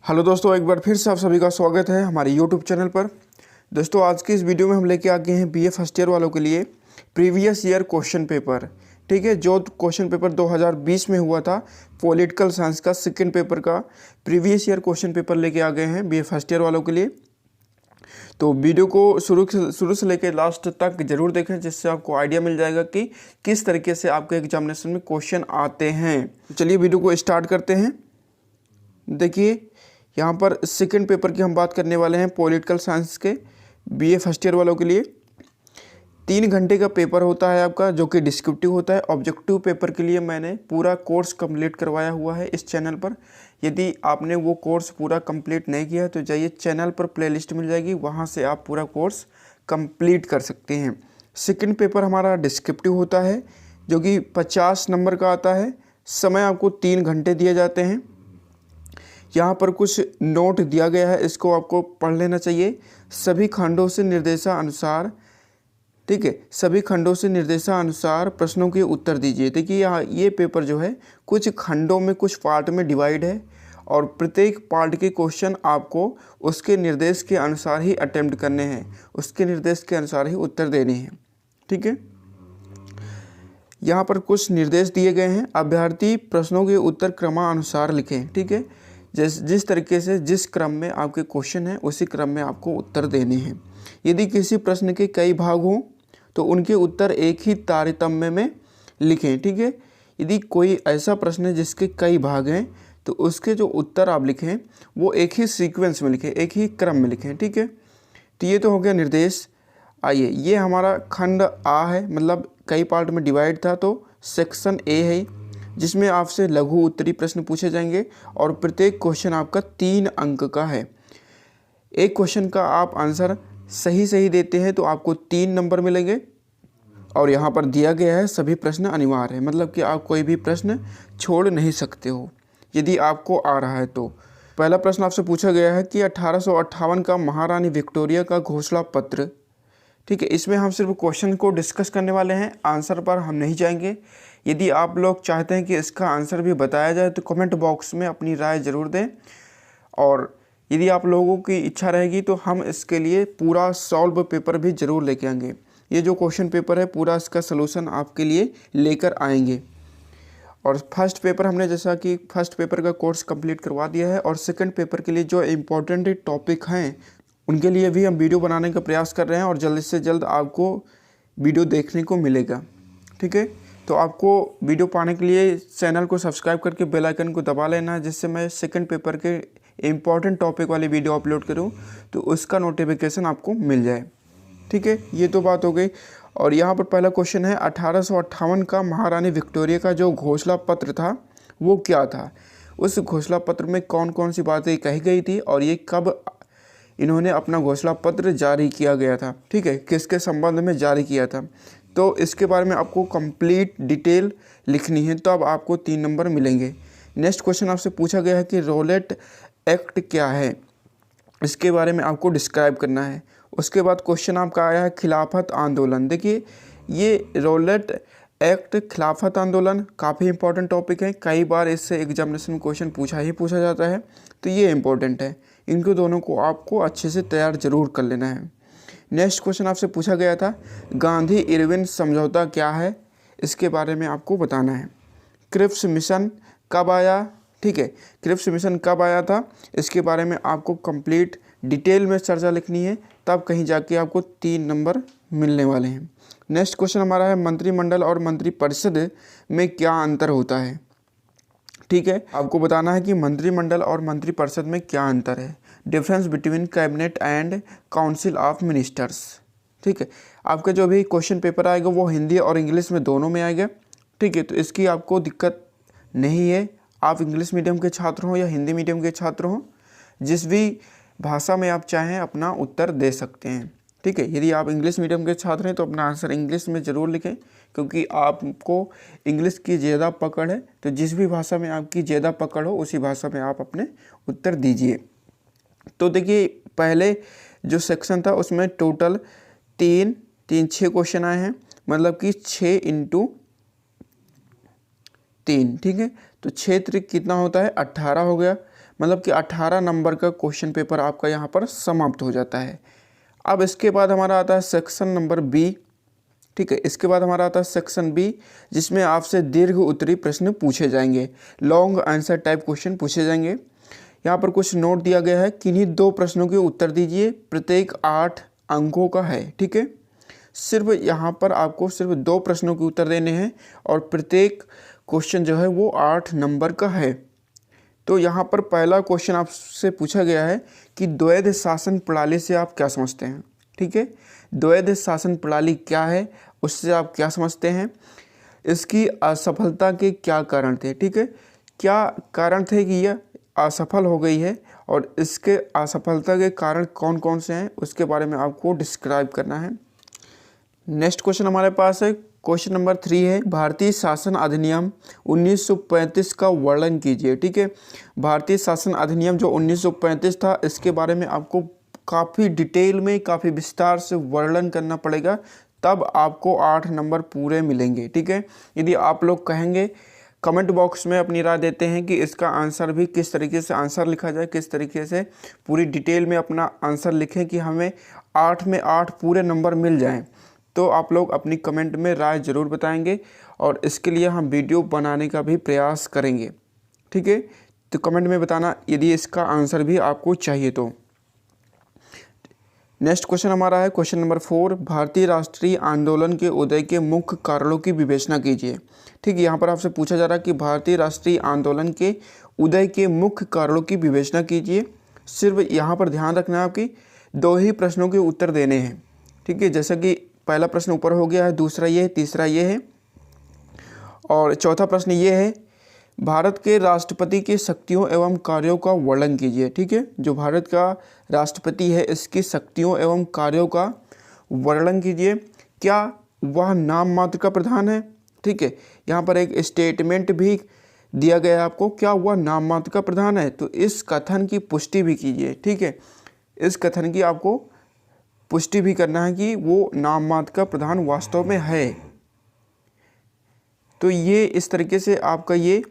Hello दोस्तों, एक बार फिर से आप सभी का स्वागत है हमारे यूट्यूब चैनल पर। दोस्तों, आज की इस वीडियो में हम लेके आ गए हैं बीए फर्स्ट ईयर वालों के लिए प्रीवियस ईयर क्वेश्चन पेपर। ठीक है, जो क्वेश्चन पेपर 2020 में हुआ था पॉलिटिकल साइंस का सेकंड पेपर का प्रीवियस ईयर क्वेश्चन पेपर लेके आ गए हैं बीए फर्स्ट ईयर वालों के लिए। तो वीडियो को शुरू से लेकर लास्ट तक जरूर देखें, जिससे आपको आइडिया मिल जाएगा कि किस तरीके से आपके एग्जामिनेशन में क्वेश्चन आते हैं। चलिए वीडियो को स्टार्ट करते हैं। देखिए, यहाँ पर सेकंड पेपर की हम बात करने वाले हैं पॉलिटिकल साइंस के बीए फर्स्ट ईयर वालों के लिए। 3 घंटे का पेपर होता है आपका, जो कि डिस्क्रिप्टिव होता है। ऑब्जेक्टिव पेपर के लिए मैंने पूरा कोर्स कंप्लीट करवाया हुआ है इस चैनल पर। यदि आपने वो कोर्स पूरा कंप्लीट नहीं किया तो जाइए, चैनल पर प्लेलिस्ट मिल जाएगी, वहाँ से आप पूरा कोर्स कंप्लीट कर सकते हैं। सेकंड पेपर हमारा डिस्क्रिप्टिव होता है, जो कि 50 नंबर का आता है। समय आपको 3 घंटे दिए जाते हैं। यहाँ पर कुछ नोट दिया गया है, इसको आपको पढ़ लेना चाहिए। सभी खंडों से निर्देशानुसार, ठीक है, सभी खंडों से निर्देशानुसार प्रश्नों के उत्तर दीजिए। देखिए, यहाँ ये पेपर जो है कुछ खंडों में, कुछ पार्ट में डिवाइड है, और प्रत्येक पार्ट के क्वेश्चन आपको उसके निर्देश के अनुसार ही अटेम्प्ट करने हैं, उसके निर्देश के अनुसार ही उत्तर देने हैं। ठीक है, यहाँ पर कुछ निर्देश दिए गए हैं। अभ्यर्थी प्रश्नों के उत्तर क्रमानुसार लिखें। ठीक है, जिस तरीके से जिस क्रम में आपके क्वेश्चन हैं उसी क्रम में आपको उत्तर देने हैं। यदि किसी प्रश्न के कई भाग हों तो उनके उत्तर एक ही तारतम्य में लिखें। ठीक है, यदि कोई ऐसा प्रश्न है जिसके कई भाग हैं तो उसके जो उत्तर आप लिखें वो एक ही सीक्वेंस में लिखें, एक ही क्रम में लिखें। ठीक है, तो ये तो हो गया निर्देश। आइए, ये हमारा खंड आ है, मतलब कई पार्ट में डिवाइड था, तो सेक्शन ए है, जिसमें आपसे लघु उत्तरी प्रश्न पूछे जाएंगे और प्रत्येक क्वेश्चन आपका 3 अंक का है। एक क्वेश्चन का आप आंसर सही देते हैं तो आपको 3 नंबर मिलेंगे। और यहाँ पर दिया गया है सभी प्रश्न अनिवार्य है, मतलब कि आप कोई भी प्रश्न छोड़ नहीं सकते हो यदि आपको आ रहा है तो। पहला प्रश्न आपसे पूछा गया है कि 1858 का महारानी विक्टोरिया का घोषणा पत्र। ठीक है, इसमें हम सिर्फ क्वेश्चन को डिस्कस करने वाले हैं, आंसर पर हम नहीं जाएंगे। यदि आप लोग चाहते हैं कि इसका आंसर भी बताया जाए तो कमेंट बॉक्स में अपनी राय ज़रूर दें, और यदि आप लोगों की इच्छा रहेगी तो हम इसके लिए पूरा सॉल्व पेपर भी ज़रूर लेके आएंगे। ये जो क्वेश्चन पेपर है पूरा इसका सलूशन आपके लिए लेकर आएंगे। और फर्स्ट पेपर हमने, जैसा कि फर्स्ट पेपर का कोर्स कंप्लीट करवा दिया है, और सेकंड पेपर के लिए जो इम्पोर्टेंट टॉपिक हैं उनके लिए भी हम वीडियो बनाने का प्रयास कर रहे हैं, और जल्द से जल्द आपको वीडियो देखने को मिलेगा। ठीक है, तो आपको वीडियो पाने के लिए चैनल को सब्सक्राइब करके बेल आइकन को दबा लेना है, जिससे मैं सेकंड पेपर के इम्पॉर्टेंट टॉपिक वाली वीडियो अपलोड करूं तो उसका नोटिफिकेशन आपको मिल जाए। ठीक है, ये तो बात हो गई। और यहाँ पर पहला क्वेश्चन है, 1858 का महारानी विक्टोरिया का जो घोषणा पत्र था वो क्या था? उस घोषणा पत्र में कौन कौन सी बातें कही गई थी, और ये कब इन्होंने अपना घोषणा पत्र जारी किया गया था? ठीक है, किसके संबंध में जारी किया था? तो इसके बारे में आपको कंप्लीट डिटेल लिखनी है, तो अब आपको 3 नंबर मिलेंगे। नेक्स्ट क्वेश्चन आपसे पूछा गया है कि रॉलेट एक्ट क्या है, इसके बारे में आपको डिस्क्राइब करना है। उसके बाद क्वेश्चन आपका आया है खिलाफत आंदोलन। देखिए, ये रॉलेट एक्ट, खिलाफत आंदोलन काफ़ी इंपॉर्टेंट टॉपिक है, कई बार इससे एग्जामिनेशन में क्वेश्चन पूछा जाता है, तो ये इंपॉर्टेंट है। इनको दोनों को आपको अच्छे से तैयार जरूर कर लेना है। नेक्स्ट क्वेश्चन आपसे पूछा गया था गांधी इरविन समझौता क्या है, इसके बारे में आपको बताना है। क्रिप्स मिशन कब आया? ठीक है, क्रिप्स मिशन कब आया था, इसके बारे में आपको कंप्लीट डिटेल में चर्चा लिखनी है, तब कहीं जाके आपको 3 नंबर मिलने वाले हैं। नेक्स्ट क्वेश्चन हमारा है मंत्रिमंडल और मंत्रिपरिषद में क्या अंतर होता है? ठीक है, आपको बताना है कि मंत्रिमंडल और मंत्रिपरिषद में क्या अंतर है। Difference between cabinet and council of ministers. ठीक है, आपका जो भी क्वेश्चन पेपर आएगा वो हिंदी और इंग्लिश में दोनों में आएगा। ठीक है, तो इसकी आपको दिक्कत नहीं है। आप इंग्लिश मीडियम के छात्र हों या हिंदी मीडियम के छात्र हों, जिस भी भाषा में आप चाहें अपना उत्तर दे सकते हैं। ठीक है, यदि आप इंग्लिश मीडियम के छात्र हैं तो अपना आंसर इंग्लिश में ज़रूर लिखें, क्योंकि आपको इंग्लिश की ज़्यादा पकड़ है, तो जिस भी भाषा में आपकी ज़्यादा पकड़ हो उसी भाषा में आप अपने उत्तर दीजिए। तो देखिए, पहले जो सेक्शन था उसमें टोटल 6 क्वेश्चन आए हैं, मतलब कि 6 × 3। ठीक है, तो 6 त्रिक कितना होता है? 18 हो गया। मतलब कि 18 नंबर का क्वेश्चन पेपर आपका यहाँ पर समाप्त हो जाता है। अब इसके बाद हमारा आता है सेक्शन नंबर बी। ठीक है, इसके बाद हमारा आता है सेक्शन बी, जिसमें आपसे दीर्घ उत्तरीय प्रश्न पूछे जाएंगे, लॉन्ग आंसर टाइप क्वेश्चन पूछे जाएंगे। यहाँ पर कुछ नोट दिया गया है, किन्हीं 2 प्रश्नों के उत्तर दीजिए, प्रत्येक 8 अंकों का है। ठीक है, सिर्फ यहाँ पर आपको सिर्फ 2 प्रश्नों के उत्तर देने हैं और प्रत्येक क्वेश्चन जो है वो 8 नंबर का है। तो यहाँ पर पहला क्वेश्चन आपसे पूछा गया है कि द्वैध शासन प्रणाली से आप क्या समझते हैं। ठीक है, द्वैध शासन प्रणाली क्या है, उससे आप क्या समझते हैं, इसकी असफलता के क्या कारण थे। ठीक है, क्या कारण थे कि यह असफल हो गई है और इसके असफलता के कारण कौन कौन से हैं, उसके बारे में आपको डिस्क्राइब करना है। नेक्स्ट क्वेश्चन हमारे पास है, क्वेश्चन नंबर 3 है, भारतीय शासन अधिनियम 1935 का वर्णन कीजिए। ठीक है, भारतीय शासन अधिनियम जो 1935 था, इसके बारे में आपको काफ़ी डिटेल में, काफ़ी विस्तार से वर्णन करना पड़ेगा, तब आपको 8 नंबर पूरे मिलेंगे। ठीक है, यदि आप लोग कहेंगे, कमेंट बॉक्स में अपनी राय देते हैं कि इसका आंसर भी किस तरीके से आंसर लिखा जाए, किस तरीके से पूरी डिटेल में अपना आंसर लिखें कि हमें 8 में 8 पूरे नंबर मिल जाएं, तो आप लोग अपनी कमेंट में राय ज़रूर बताएंगे और इसके लिए हम वीडियो बनाने का भी प्रयास करेंगे। ठीक है, तो कमेंट में बताना यदि इसका आंसर भी आपको चाहिए तो। नेक्स्ट क्वेश्चन हमारा है क्वेश्चन नंबर 4, भारतीय राष्ट्रीय आंदोलन के उदय के मुख्य कारणों की विवेचना कीजिए। ठीक है, यहाँ पर आपसे पूछा जा रहा है कि भारतीय राष्ट्रीय आंदोलन के उदय के मुख्य कारणों की विवेचना कीजिए। सिर्फ यहाँ पर ध्यान रखना है आपकी 2 ही प्रश्नों के उत्तर देने हैं। ठीक है, जैसा कि पहला प्रश्न ऊपर हो गया है, दूसरा ये है, तीसरा ये है और चौथा प्रश्न ये है, भारत के राष्ट्रपति के शक्तियों एवं कार्यों का वर्णन कीजिए। ठीक है, जो भारत का राष्ट्रपति है, इसकी शक्तियों एवं कार्यों का वर्णन कीजिए। क्या वह नाम मात्र का प्रधान है। ठीक है, यहाँ पर एक स्टेटमेंट भी दिया गया है आपको, क्या वह नाम मात्र का प्रधान है, तो इस कथन की पुष्टि भी कीजिए। ठीक है, इस कथन की आपको पुष्टि भी करना है कि वो नाम मात्र का प्रधान वास्तव में है। तो ये इस तरीके से आपका ये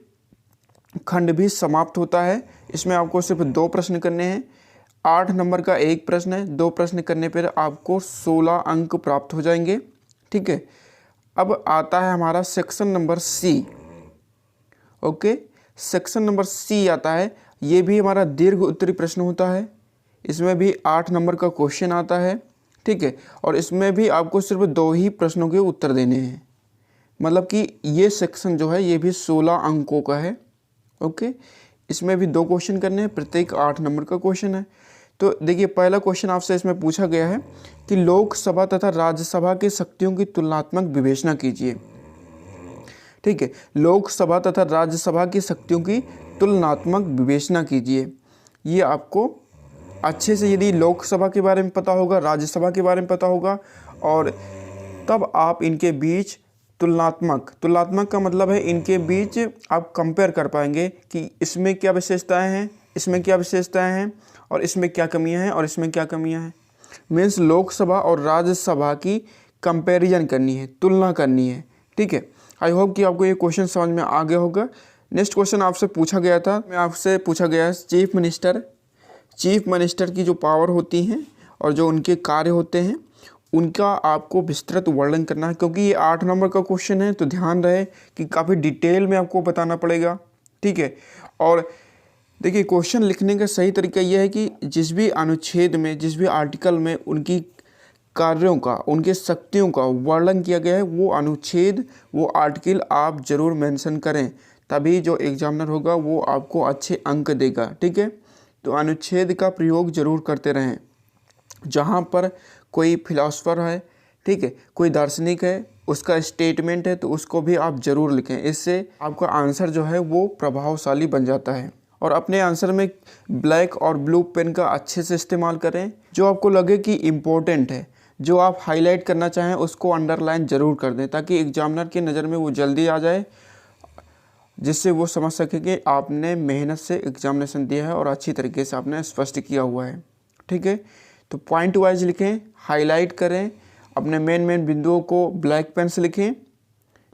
खंड भी समाप्त होता है। इसमें आपको सिर्फ 2 प्रश्न करने हैं, 8 नंबर का एक प्रश्न है, 2 प्रश्न करने पर आपको 16 अंक प्राप्त हो जाएंगे। ठीक है, अब आता है हमारा section number C. Okay, section number C आता है, ये भी हमारा दीर्घ उत्तरीय प्रश्न होता है, इसमें भी 8 नंबर का क्वेश्चन आता है। ठीक है, और इसमें भी आपको सिर्फ 2 ही प्रश्नों के उत्तर देने हैं, मतलब कि ये सेक्शन जो है ये भी 16 अंकों का है। ओके, इसमें भी 2 क्वेश्चन करने हैं, प्रत्येक 8 नंबर का क्वेश्चन है। तो देखिए, पहला क्वेश्चन आपसे इसमें पूछा गया है कि लोकसभा तथा राज्यसभा की शक्तियों की तुलनात्मक विवेचना कीजिए। ठीक है, लोकसभा तथा राज्यसभा की शक्तियों की तुलनात्मक विवेचना कीजिए। ये आपको अच्छे से यदि लोकसभा के बारे में पता होगा, राज्यसभा के बारे में पता होगा, और तब आप इनके बीच तुलनात्मक का मतलब है इनके बीच आप कंपेयर कर पाएंगे कि इसमें क्या विशेषताएं हैं, इसमें क्या विशेषताएं हैं, और इसमें क्या कमियां हैं और इसमें क्या कमियां हैं। मीन्स लोकसभा और राज्यसभा की कंपैरिजन करनी है, तुलना करनी है। ठीक है, आई होप कि आपको ये क्वेश्चन समझ में आ गया होगा। नेक्स्ट क्वेश्चन आपसे पूछा गया था, आपसे पूछा गया है चीफ मिनिस्टर की जो पावर होती हैं और जो उनके कार्य होते हैं, उनका आपको विस्तृत वर्णन करना है। क्योंकि ये 8 नंबर का क्वेश्चन है, तो ध्यान रहे कि काफ़ी डिटेल में आपको बताना पड़ेगा। ठीक है, और देखिए, क्वेश्चन लिखने का सही तरीका यह है कि जिस भी अनुच्छेद में, जिस भी आर्टिकल में उनकी कार्यों का, उनके शक्तियों का वर्णन किया गया है, वो अनुच्छेद, वो आर्टिकल आप ज़रूर मेंशन करें, तभी जो एग्जामिनर होगा वो आपको अच्छे अंक देगा। ठीक है, तो अनुच्छेद का प्रयोग जरूर करते रहें। जहाँ पर कोई फिलोसफर है, ठीक है, कोई दार्शनिक है, उसका स्टेटमेंट है, तो उसको भी आप ज़रूर लिखें। इससे आपका आंसर जो है वो प्रभावशाली बन जाता है। और अपने आंसर में ब्लैक और ब्लू पेन का अच्छे से इस्तेमाल करें। जो आपको लगे कि इम्पोर्टेंट है, जो आप हाईलाइट करना चाहें, उसको अंडरलाइन ज़रूर कर दें, ताकि एग्जामिनर की नज़र में वो जल्दी आ जाए, जिससे वो समझ सके कि आपने मेहनत से एग्जामिनेशन दिया है और अच्छी तरीके से आपने स्पष्ट किया हुआ है। ठीक है, तो पॉइंट वाइज लिखें, हाईलाइट करें, अपने मेन बिंदुओं को ब्लैक पेन से लिखें।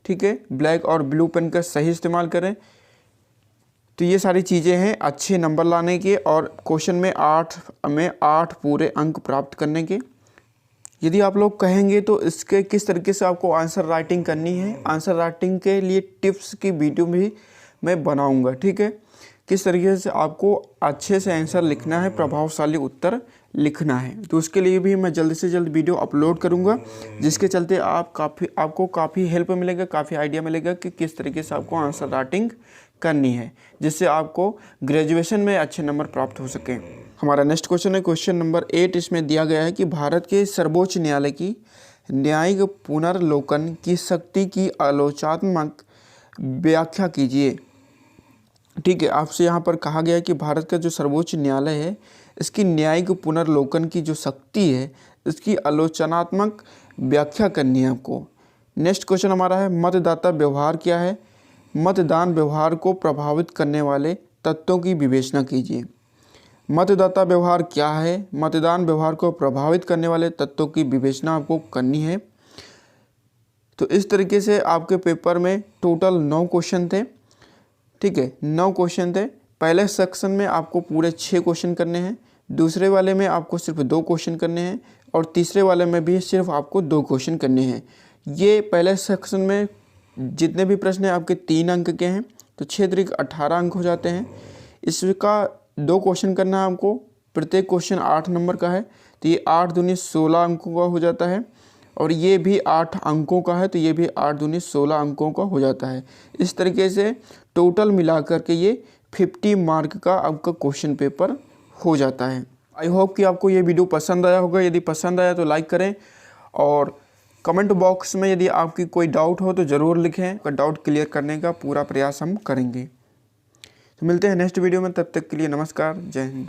ठीक है, ब्लैक और ब्लू पेन का सही इस्तेमाल करें। तो ये सारी चीज़ें हैं अच्छे नंबर लाने के और क्वेश्चन में 8 पूरे अंक प्राप्त करने के। यदि आप लोग कहेंगे तो इसके किस तरीके से आपको आंसर राइटिंग करनी है, आंसर राइटिंग के लिए टिप्स की वीडियो भी मैं बनाऊंगा, ठीक है। किस तरीके से आपको अच्छे से आंसर लिखना है, प्रभावशाली उत्तर लिखना है, तो उसके लिए भी मैं जल्द से जल्द वीडियो अपलोड करूंगा, जिसके चलते आपको काफ़ी हेल्प मिलेगा, काफ़ी आइडिया मिलेगा कि किस तरीके से आपको आंसर राइटिंग करनी है, जिससे आपको ग्रेजुएशन में अच्छे नंबर प्राप्त हो सके। हमारा नेक्स्ट क्वेश्चन है क्वेश्चन नंबर 8। इसमें दिया गया है कि भारत के सर्वोच्च न्यायालय की न्यायिक पुनर्लोकन की शक्ति की आलोचनात्मक व्याख्या कीजिए। ठीक है, आपसे यहाँ पर कहा गया है कि भारत का जो सर्वोच्च न्यायालय है इसकी न्यायिक पुनर्लोकन की जो शक्ति है इसकी आलोचनात्मक व्याख्या करनी है आपको। नेक्स्ट क्वेश्चन हमारा है मतदाता व्यवहार क्या है? मतदान व्यवहार को प्रभावित करने वाले तत्वों की विवेचना कीजिए। मतदाता व्यवहार क्या है? मतदान व्यवहार को प्रभावित करने वाले तत्वों की विवेचना आपको करनी है। तो इस तरीके से आपके पेपर में टोटल 9 क्वेश्चन थे, ठीक है, 9 क्वेश्चन थे। पहले सेक्शन में आपको पूरे 6 क्वेश्चन करने हैं, दूसरे वाले में आपको सिर्फ 2 क्वेश्चन करने हैं और तीसरे वाले में भी सिर्फ आपको 2 क्वेश्चन करने हैं। ये पहले सेक्शन में जितने भी प्रश्न हैं आपके 3 अंक के हैं, तो 6 त्रिक 18 अंक हो जाते हैं। इसका 2 क्वेश्चन करना है आपको, प्रत्येक क्वेश्चन 8 नंबर का है, तो ये 8 दूनी 16 अंकों का हो जाता है और ये भी 8 अंकों का है, तो ये भी 8 दूनी 16 अंकों का हो जाता है। इस तरीके से टोटल मिला करके ये 50 मार्क का आपका क्वेश्चन पेपर हो जाता है। आई होप कि आपको ये वीडियो पसंद आया होगा। यदि पसंद आया तो लाइक करें और कमेंट बॉक्स में यदि आपकी कोई डाउट हो तो ज़रूर लिखें, डाउट क्लियर करने का पूरा प्रयास हम करेंगे। तो मिलते हैं नेक्स्ट वीडियो में, तब तक के लिए नमस्कार, जय हिंद।